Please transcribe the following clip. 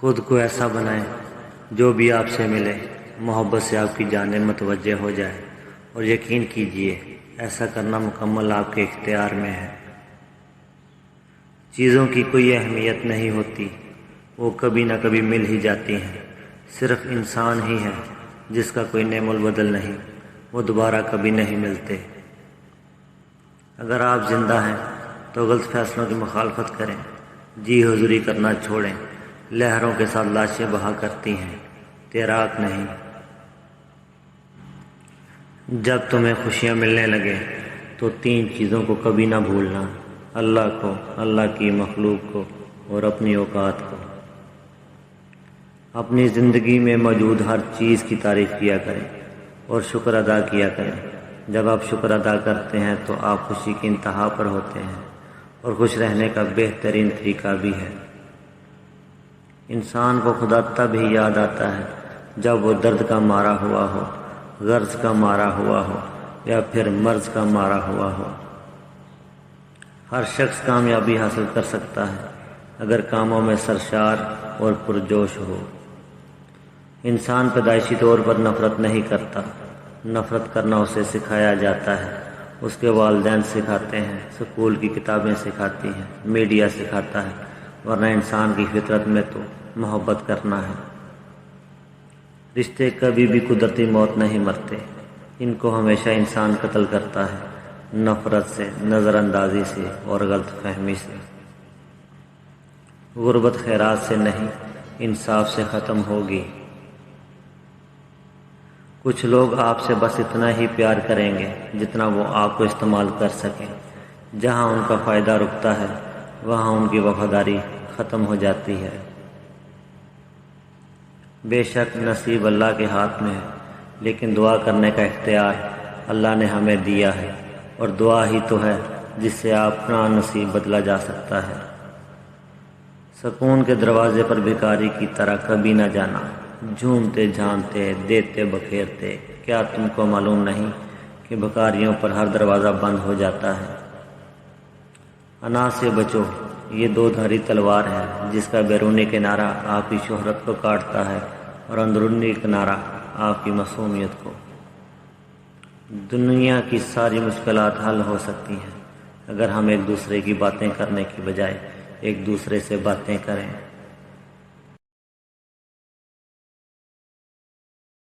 خود کو ایسا بنائیں جو بھی آپ سے ملے محبت سے آپ کی جانب متوجہ ہو جائے، اور یقین کیجئے ایسا کرنا مکمل آپ کے اختیار میں ہے۔ چیزوں کی کوئی اہمیت نہیں ہوتی، وہ کبھی نہ کبھی مل ہی جاتی ہیں۔ صرف انسان ہی ہے جس کا کوئی نعم البدل نہیں، وہ دوبارہ کبھی نہیں ملتے۔ اگر آپ زندہ ہیں تو غلط فیصلوں کی مخالفت کریں، جی حضوری کرنا چھوڑیں۔ لہروں کے ساتھ لاشیں بہا کرتی ہیں، تیراک نہیں۔ جب تمہیں خوشیاں ملنے لگے تو 3 چیزوں کو کبھی نہ بھولنا: اللہ کو، اللہ کی مخلوق کو، اور اپنی اوقات کو۔ اپنی زندگی میں موجود ہر چیز کی تعریف کیا کریں اور شکر ادا کیا کریں۔ جب آپ شکر ادا کرتے ہیں تو آپ خوشی کی انتہا پر ہوتے ہیں، اور خوش رہنے کا بہترین طریقہ بھی ہے۔ انسان کو خدا تب ہی یاد آتا ہے جب وہ درد کا مارا ہوا ہو، غرض کا مارا ہوا ہو، یا پھر مرض کا مارا ہوا ہو۔ ہر شخص کامیابی حاصل کر سکتا ہے اگر کاموں میں سرشار اور پرجوش ہو۔ انسان پیدائشی طور پر نفرت نہیں کرتا، نفرت کرنا اسے سکھایا جاتا ہے۔ اس کے والدین سکھاتے ہیں، اسکول کی کتابیں سکھاتی ہیں، میڈیا سکھاتا ہے، ورنہ انسان کی فطرت میں تو محبت کرنا ہے۔ رشتے کبھی بھی قدرتی موت نہیں مرتے، ان کو ہمیشہ انسان قتل کرتا ہے، نفرت سے، نظر اندازی سے اور غلط فہمی سے۔ غربت خیرات سے نہیں، انصاف سے ختم ہوگی۔ کچھ لوگ آپ سے بس اتنا ہی پیار کریں گے جتنا وہ آپ کو استعمال کر سکیں۔ جہاں ان کا فائدہ رکتا ہے وہاں ان کی وفاداری ختم ہو جاتی ہے۔ بے شک نصیب اللہ کے ہاتھ میں ہے، لیکن دعا کرنے کا اختیار اللہ نے ہمیں دیا ہے، اور دعا ہی تو ہے جس سے اپنا نصیب بدلا جا سکتا ہے۔ سکون کے دروازے پر بھکاری کی طرح کبھی نہ جانا، جھومتے جھانتے، دیتے بکھیرتے۔ کیا تم کو معلوم نہیں کہ بھکاریوں پر ہر دروازہ بند ہو جاتا ہے؟ انا سے بچو، یہ 2 دھاری تلوار ہے جس کا بیرونی کنارہ آپ کی شہرت کو کاٹتا ہے اور اندرونی کنارہ آپ کی معصومیت کو۔ دنیا کی ساری مشکلات حل ہو سکتی ہیں اگر ہم ایک دوسرے کی باتیں کرنے کی بجائے ایک دوسرے سے باتیں کریں۔